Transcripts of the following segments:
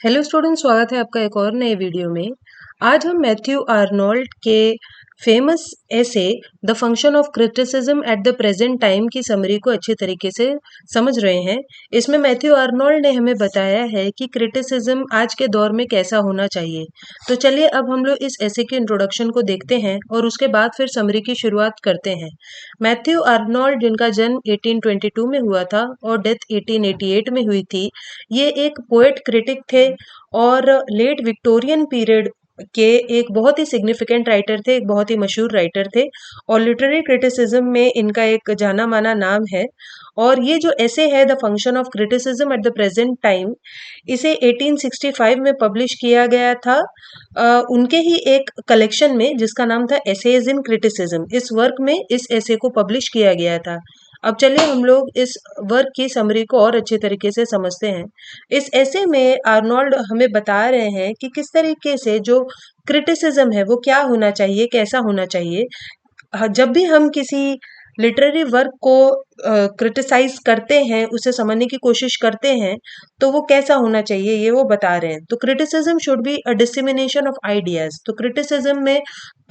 Hello student, स्वागत है आपका एक और नए वीडियो में। आज हम मैथ्यू आर्नोल्ड के famous essay the function of criticism at the present time की समरी को अच्छे तरीके से समझ रहे हैं। इसमें मैथ्यू आर्नोल्ड ने हमें बताया है कि क्रिटिसिज्म आज के दौर में कैसा होना चाहिए। तो चलिए अब हम लोग इस एसे के इंट्रोडक्शन को देखते हैं और उसके बाद फिर समरी की शुरुआत करते हैं। मैथ्यू आर्नोल्ड, जिनका जन्म 1822 में हुआ था और डेथ 1888 में हुई थी, ये एक पोएट क्रिटिक थे और लेट विक्टोरियन पीरियड के एक बहुत ही सिग्निफिकेंट राइटर थे, एक बहुत ही मशहूर राइटर थे और लिटरेरी क्रिटिसिज्म में इनका एक जाना माना नाम है। और ये जो ऐसे है the function of criticism at the present time, इसे 1865 में पब्लिश किया गया था उनके ही एक कलेक्शन में जिसका नाम था एसेज इन क्रिटिसिज्म। इस वर्क में इस ऐसे को पब्लिश किया गया था। अब चलिए हम लोग इस वर्क की समरी को और अच्छे तरीके से समझते हैं। इस ऐसे में आर्नोल्ड हमें बता रहे हैं कि किस तरीके से जो क्रिटिसिज्म है वो क्या होना चाहिए, कैसा होना चाहिए। जब भी हम किसी लिटरेरी वर्क को क्रिटिसाइज करते हैं, उसे समझने की कोशिश करते हैं, तो वो कैसा होना चाहिए ये वो बता रहे हैं। तो criticism should be a dissemination of ideas. तो क्रिटिसिज्म में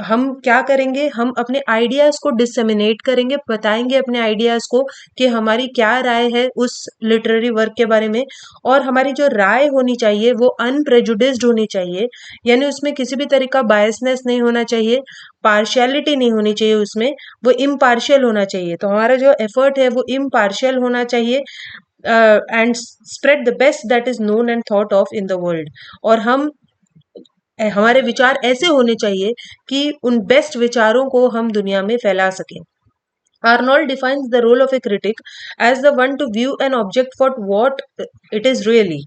हम क्या करेंगे, हम अपने आइडियाज को डिसेमिनेट करेंगे, बताएंगे अपने आइडियाज को कि हमारी क्या राय है उस लिटरेरी वर्क के बारे में। और हमारी जो राय होनी चाहिए वो अनप्रेजुडिस्ड होनी चाहिए, यानी उसमें किसी भी तरह का बायसनेस नहीं होना चाहिए, पार्शियलिटी नहीं होनी चाहिए उसमें, वो इम्पार्शियल होना चाहिए। तो हमारा जो एफर्ट है वो इम्पार्शियल होना चाहिए and spread the best that is known and thought of in the world. और हमारे विचार ऐसे होने चाहिए कि उन बेस्ट विचारों को हम दुनिया में फैला सकें। Arnold defines the role of a critic as the one to view an object for what it is really।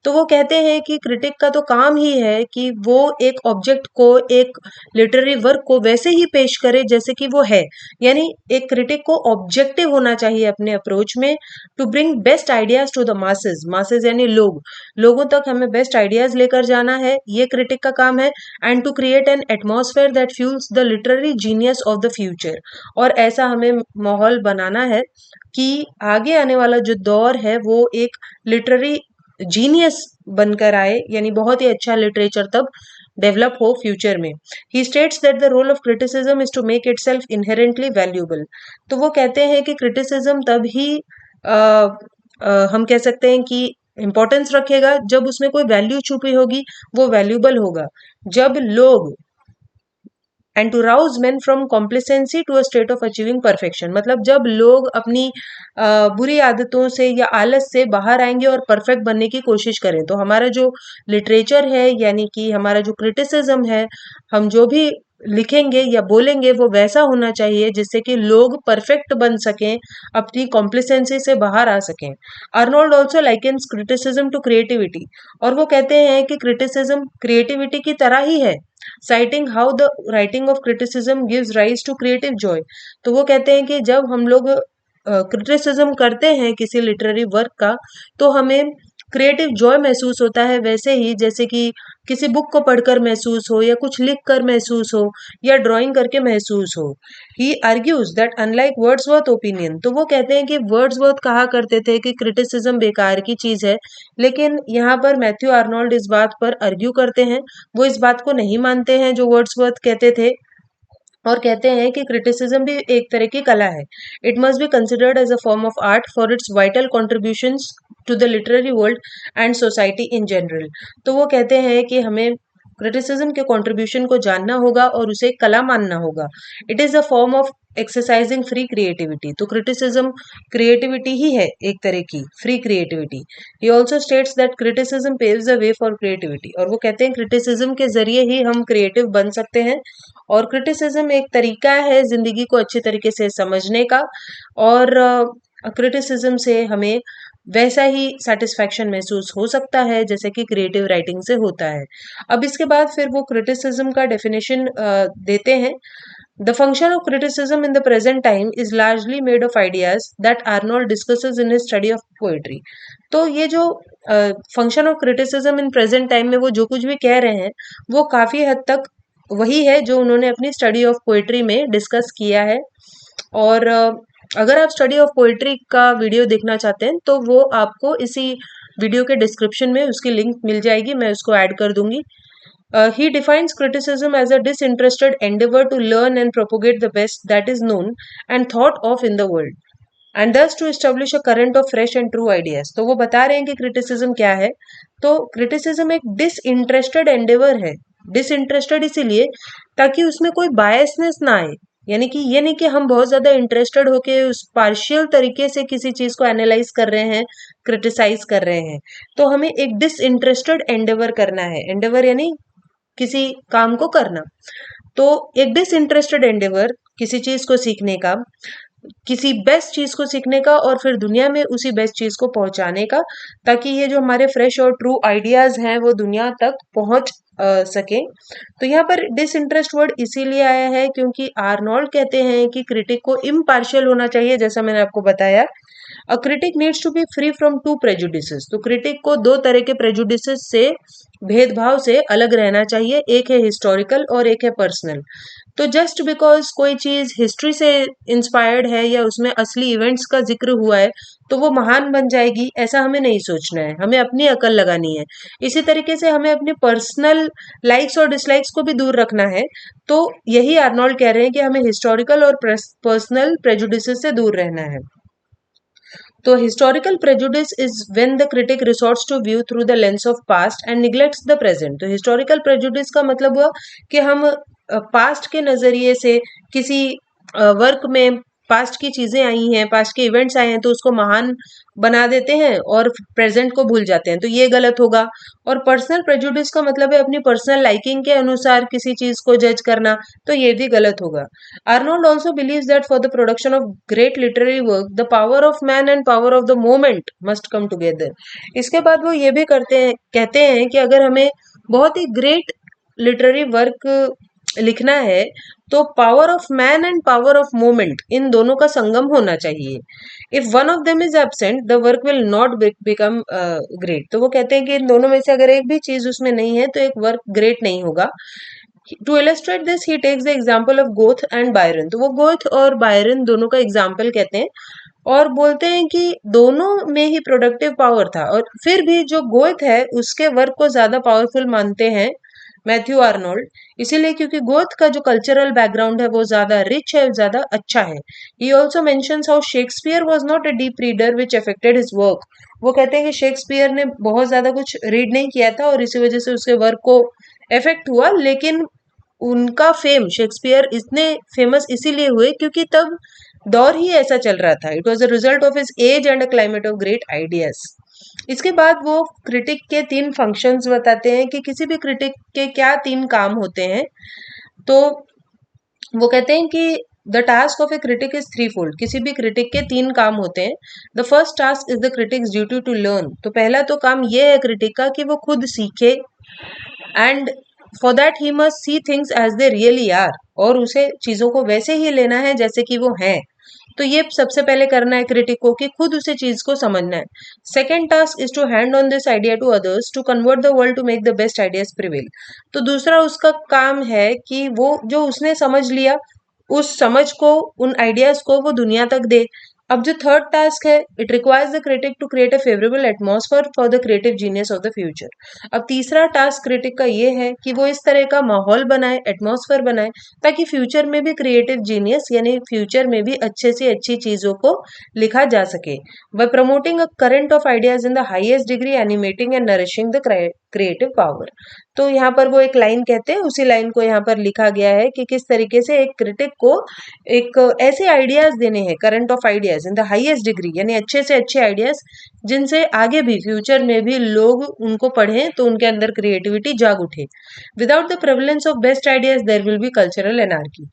तो वो कहते हैं कि क्रिटिक का तो काम ही है कि वो एक ऑब्जेक्ट को, एक लिटरेरी वर्क को वैसे ही पेश करे जैसे कि वो है। यानी एक क्रिटिक को ऑब्जेक्टिव होना चाहिए अपने अप्रोच में, to bring best ideas to the masses. Masses यानी लोगों तक हमें बेस्ट आइडियाज लेकर जाना है, ये क्रिटिक का काम है। And to create an atmosphere that fuels the literary genius of the future. और ऐसा हमें माहौल बनाना है कि आगे आने वाला जो दौर है वो एक लिटरेरी जीनियस बनकर आए, यानी बहुत ही अच्छा लिटरेचर तब डेवलप हो फ्यूचर में। He states that the role of criticism is to make itself inherently valuable. तो वो कहते हैं कि क्रिटिसिज्म तब ही हम कह सकते हैं कि इंपॉर्टेंस रखेगा जब उसमें कोई वैल्यू छुपी होगी, वो वैल्यूएबल होगा। जब लोग and to rouse men from complacency to a state of achieving perfection. मतलब जब लोग अपनी बुरी आदतों से या आलस से बाहर आएंगे और परफेक्ट बनने की कोशिश करें, तो हमारा जो लिटरेचर है, यानी कि हमारा जो क्रिटिसिज्म है, हम जो भी लिखेंगे या बोलेंगे वो वैसा होना चाहिए जिससे कि लोग परफेक्ट बन सकें, अपनी कॉम्प्लिसेंसी से बाहर आ सकें। Arnold also likens criticism to creativity. और वो कहते हैं कि क्रिटिसिज्म क्रिएटिविटी की तरह ही है, citing how the writing of criticism gives rise to creative joy। तो वो कहते हैं कि जब हम लोग क्रिटिसिज्म करते हैं किसी लिटरेरी वर्क का, तो हमें क्रिएटिव जॉय महसूस होता है, वैसे ही जैसे कि किसी बुक को पढ़कर महसूस हो, या कुछ लिख कर महसूस हो, या ड्राइंग करके महसूस हो। He argues that unlike Wordsworth opinion. तो वो कहते हैं कि वर्ड्सवर्थ कहा करते थे कि क्रिटिसिज्म बेकार की चीज है, लेकिन यहाँ पर मैथ्यू आर्नोल्ड इस बात पर आर्ग्यू करते हैं, वो इस बात को नहीं मानते हैं जो वर्ड्सवर्थ कहते थे, और कहते हैं कि क्रिटिसिज्म भी एक तरह की कला है। It must be considered as a form of art for its vital contributions to the literary world and society in general. तो वो कहते हैं कि हमें क्रिटिसिज्म के कंट्रीब्यूशन को जानना होगा और उसे कला मानना होगा। It is a form of exercising free creativity. तो क्रिटिसिज्म क्रिएटिविटी ही है, एक तरह की free creativity. He also states that criticism paves the way for creativity. और वो कहते हैं क्रिटिसिज्म के जरिए ही हम क्रिएटिव बन सकते हैं, और क्रिटिसिज्म एक तरीका है जिंदगी को अच्छे तरीके से समझने का, और क्रिटिसिज्म से हमें वैसा ही सेटिस्फैक्शन महसूस हो सकता है जैसे कि क्रिएटिव राइटिंग से होता है। अब इसके बाद फिर वो क्रिटिसिज्म का डेफिनेशन देते हैं। The function of criticism in the present time is largely made of ideas that Arnold discusses in his study of poetry. तो ये जो function of criticism in present time में वो जो कुछ भी कह रहे हैं, वो काफी हद तक वही है जो उन्होंने अपनी स्टडी ऑफ पोएट्री में डिस्कस किया है। और अगर आप स्टडी ऑफ पोएट्री का वीडियो देखना चाहते हैं तो वो आपको इसी वीडियो के डिस्क्रिप्शन में उसकी लिंक मिल जाएगी, मैं उसको ऐड कर दूंगी. He defines criticism as a disinterested endeavor to learn and propagate the best that is known and thought of in the world, and thus to establish a current of fresh and true ideas. तो वो बता रहे हैं कि criticism क्या है. तो criticism एक डिसइंटरेस्टेड एंडेवर है. डिसइंटरेस्टेड इसीलिए ताकि उसमें कोई बायसनेस ना आए, यानी कि ये नहीं कि हम बहुत ज्यादा इंटरेस्टेड होके उस पार्शियल तरीके से किसी चीज को एनालाइज कर रहे हैं, क्रिटिसाइज कर रहे हैं. तो हमें एक डिसइंटरेस्टेड एंडेवर करना है. एंडेवर यानी किसी काम को करना. तो एक डिसइंटरेस्टेड एंडेवर किसी चीज को सीखने का, किसी बेस्ट चीज को सीखने का और फिर दुनिया में उसी बेस्ट चीज को पहुंचाने का, ताकि ये जो हमारे फ्रेश और ट्रू आइडियाज हैं वो दुनिया तक पहुंच सके. तो यहाँ पर डिसइंटरेस्ट वर्ड इसीलिए आया है क्योंकि आर्नोल्ड कहते हैं कि क्रिटिक को इम्पार्शियल होना चाहिए, जैसा मैंने आपको बताया. A critic needs to be free from to prejudices. तो क्रिटिक को दो तरह के प्रेजुडिसेस से, भेदभाव से अलग रहना चाहिए. एक है हिस्टोरिकल और एक है पर्सनल. तो जस्ट बिकॉज कोई चीज हिस्ट्री से इंस्पायर्ड है या उसमें असली इवेंट्स का जिक्र हुआ है तो वो महान बन जाएगी, ऐसा हमें नहीं सोचना है. हमें अपनी अकल लगानी है. इसी तरीके से हमें अपने पर्सनल लाइक्स और डिसलाइक्स को भी दूर रखना है. तो यही आर्नोल्ड कह रहे हैं कि हमें हिस्टोरिकल और पर्सनल प्रेजुडिसेस से दूर रहना है. तो historical prejudice is when the critic resorts to view through the lens of past and neglects the present. तो हिस्टोरिकल प्रेजुडिस का मतलब हुआ कि हम पास्ट के नजरिए से किसी वर्क में पास्ट की चीजें आई हैं, पास्ट के इवेंट्स आए हैं तो उसको महान बना देते हैं और प्रेजेंट को भूल जाते हैं. तो ये गलत होगा. और पर्सनल प्रेजुडिस का मतलब है अपनी पर्सनल लाइकिंग के अनुसार किसी चीज को जज करना. तो ये भी गलत होगा. Arnold also believes that for the production of great literary work, the power of man and power of the moment must come together. इसके बाद वो ये भी कहते हैं कि अगर हमें बहुत ही ग्रेट लिटरेरी वर्क लिखना है तो power of man and power of moment, इन दोनों का संगम होना चाहिए. If one of them is absent the work will not become great. तो वो कहते हैं कि इन दोनों में से अगर एक भी चीज उसमें नहीं है तो एक वर्क ग्रेट नहीं होगा. To illustrate this he takes the example of Goethe and Byron. तो वो गोथ और बायरन दोनों का एग्जाम्पल कहते हैं और बोलते हैं कि दोनों में ही प्रोडक्टिव पावर था, और फिर भी जो गोथ है उसके वर्क को ज्यादा पावरफुल मानते हैं मैथ्यू आर्नोल्ड. इसीलिए क्योंकि गोथ का जो कल्चरल बैकग्राउंड है वो ज्यादा रिच है, ज्यादा अच्छा है. He also mentions how Shakespeare was not a deep reader which affected his work. वो कहते हैं कि शेक्सपियर ने बहुत ज्यादा कुछ रीड नहीं किया था और इसी वजह से उसके वर्क को इफेक्ट हुआ. लेकिन उनका फेम, शेक्सपियर इतने फेमस इसीलिए हुए क्योंकि तब दौर ही ऐसा चल रहा था. It was a result of his age and a climate of great ideas. इसके बाद वो क्रिटिक के 3 फंक्शंस बताते हैं कि किसी भी क्रिटिक के क्या 3 काम होते हैं. तो वो कहते हैं कि the task of a critic is threefold. किसी भी क्रिटिक के 3 काम होते हैं. The first task is the critic's duty to learn. तो पहला तो काम ये है क्रिटिक का कि वो खुद सीखे. And for that he must see things as they really are. और उसे चीजों को वैसे ही लेना है जैसे कि वो हैं. तो ये सबसे पहले करना है क्रिटिक को कि खुद उसे चीज को समझना है. Second task is to hand on this idea to others to convert the world to make the best ideas prevail. तो दूसरा उसका काम है कि वो जो उसने समझ लिया उस समझ को, उन आइडियाज को वो दुनिया तक दे. अब जो थर्ड टास्क है, it requires the critic to create a favourable atmosphere for the creative genius of the future. अब तीसरा टास्क क्रिटिक का ये है कि वो इस तरह का माहौल बनाए, एटमॉस्फेयर बनाए ताकि फ्यूचर में भी क्रिएटिव जीनियस यानी फ्यूचर में भी अच्छे से अच्छी चीजों को लिखा जा सके. Bye promoting a current of ideas in the highest degree, animating and nourishing the creative power. तो यहाँ पर वो एक लाइन कहते हैं, उसी लाइन को यहाँ पर लिखा गया है कि किस तरीके से एक क्रिटिक को एक ऐसे आइडियाज देने हैं, current of ideas in the highest degree यानी अच्छे से अच्छे आइडियाज जिनसे आगे भी फ्यूचर में भी लोग उनको पढ़ें तो उनके अंदर क्रिएटिविटी जाग उठे. Without the prevalence of best ideas there will be cultural anarchy.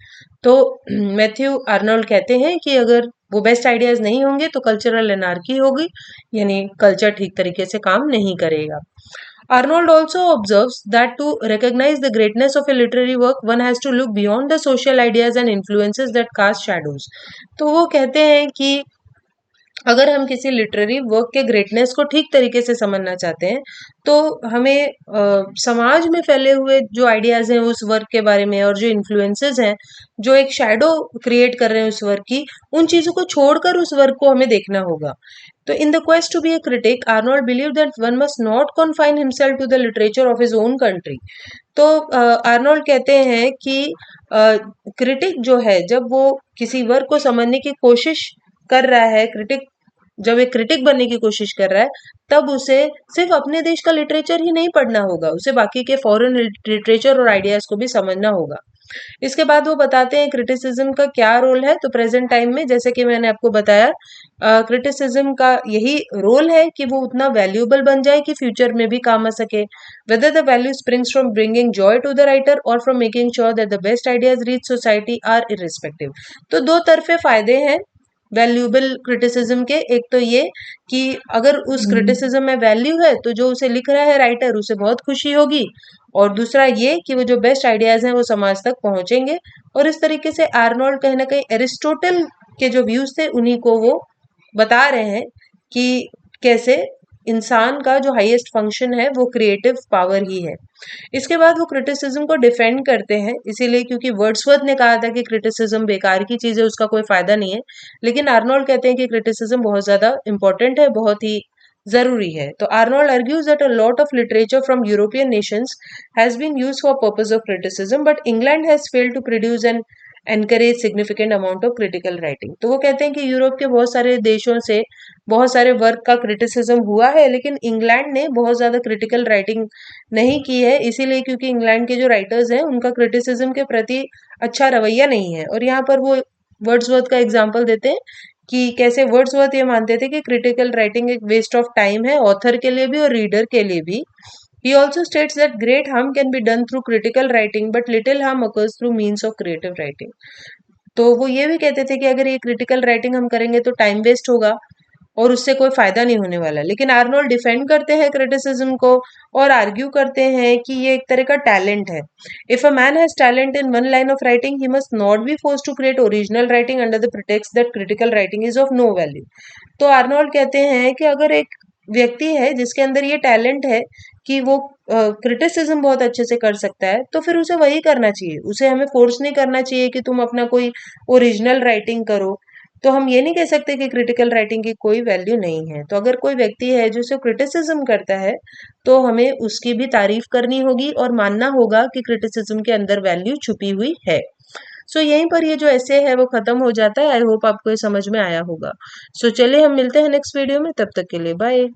तो मैथ्यू आर्नोल्ड कहते हैं कि अगर वो बेस्ट आइडियाज नहीं होंगे तो कल्चरल एनार्की होगी, यानी कल्चर ठीक तरीके से काम नहीं करेगा. Arnold also observes that to recognize the greatness of a literary work, one has to look beyond the social ideas and influences that cast shadows. तो वो कहते हैं कि अगर हम किसी लिटरेरी वर्क के ग्रेटनेस को ठीक तरीके से समझना चाहते हैं तो हमें समाज में फैले हुए जो आइडियाज हैं उस वर्क के बारे में और जो इन्फ्लुएंसेस हैं जो एक शैडो क्रिएट कर रहे हैं उस वर्क की, उन चीजों को छोड़कर उस वर्क को हमें देखना होगा। तो in the quest to be a critic Arnold believe that one must not confine himself to the literature of his own country. तो आर्नोल्ड कहते हैं कि क्रिटिक जो है जब वो किसी वर्क को समझने की कोशिश कर रहा है, क्रिटिक जब एक क्रिटिक बनने की कोशिश कर रहा है, तब उसे सिर्फ अपने देश का लिटरेचर ही नहीं पढ़ना होगा, उसे बाकी के फॉरेन लिटरेचर और आइडियाज को भी समझना होगा। इसके बाद वो बताते हैं क्रिटिसिज्म का क्या रोल है। तो प्रेजेंट टाइम में जैसे कि मैंने आपको बताया, क्रिटिसिज्म का यही रोल है कि वो उतना वैल्यूएबल बन जाए कि फ्यूचर में भी काम आ सके। Whether the value springs from bringing joy to the writer or from making sure that the best ideas reach society are irrespective. तो दो तरफे फायदे हैं वैल्यूएबल क्रिटिसिज्म के। एक तो ये कि अगर उस क्रिटिसिज्म में वैल्यू है तो जो उसे लिख रहा है राइटर उसे बहुत खुशी होगी, और दूसरा ये कि वो जो बेस्ट आइडियाज हैं वो समाज तक पहुंचेंगे। और इस तरीके से आर्नोल्ड कहीं ना कहीं एरिस्टोटल के जो व्यूज थे उन्हीं को वो बता रहे हैं कि कैसे इंसान का जो हाईएस्ट फंक्शन है वो क्रिएटिव पावर ही है। इसके बाद वो क्रिटिसिज्म को डिफेंड करते हैं, इसीलिए क्योंकि वर्ड्सवर्थ ने कहा था कि क्रिटिसिज्म बेकार की चीज है, उसका कोई फायदा नहीं है। लेकिन आर्नोल्ड कहते हैं कि क्रिटिसिज्म बहुत ज्यादा इंपॉर्टेंट है, बहुत ही जरूरी है। तो Arnold argues that a lot of literature from European nations has been used for purpose of criticism, but England has failed to produce and encourage significant amount of critical writing। तो वो कहते हैं कि यूरोप के बहुत सारे देशों से बहुत सारे वर्क का क्रिटिसिज्म हुआ है, लेकिन इंग्लैंड ने बहुत ज्यादा क्रिटिकल राइटिंग नहीं की है, इसीलिए क्योंकि इंग्लैंड के जो राइटर्स हैं उनका क्रिटिसिज्म के प्रति अच्छा रवैया नहीं है। और यहाँ पर वो वर्ड्सवर्थ का एग्जाम्पल देते हैं कि कैसे वर्ड्सवर्थ ये मानते थे कि क्रिटिकल राइटिंग एक वेस्ट ऑफ टाइम है, ऑथर के लिए भी और रीडर के लिए भी। He also states that great harm can be done through critical writing, but little harm occurs through means of creative writing। तो वो ये भी कहते थे कि अगर ये क्रिटिकल राइटिंग हम करेंगे तो टाइम वेस्ट होगा और उससे कोई फायदा नहीं होने वाला। लेकिन आर्नोल्ड डिफेंड करते हैं क्रिटिसिज्म को और आर्ग्यू करते हैं कि ये एक तरह का टैलेंट है। If a man has talent in one line of writing he must not be force to create original writing under the pretext that critical writing is of no value. तो Arnold कहते हैं कि अगर एक व्यक्ति है जिसके अंदर ये टैलेंट है कि वो क्रिटिसिज्म बहुत अच्छे से कर सकता है, तो फिर उसे वही करना चाहिए, उसे हमें फोर्स नहीं करना चाहिए कि तुम अपना कोई ओरिजिनल राइटिंग करो। तो हम ये नहीं कह सकते कि क्रिटिकल राइटिंग की कोई वैल्यू नहीं है। तो अगर कोई व्यक्ति है जो सिर्फ क्रिटिसिज्म करता है तो हमें उसकी भी तारीफ करनी होगी और मानना होगा कि क्रिटिसिज्म के अंदर वैल्यू छुपी हुई है। सो यहीं पर ये जो ऐसे है वो खत्म हो जाता है। आई होप आपको ये समझ में आया होगा। सो चलिए हम मिलते हैं नेक्स्ट वीडियो में, तब तक के लिए बाय।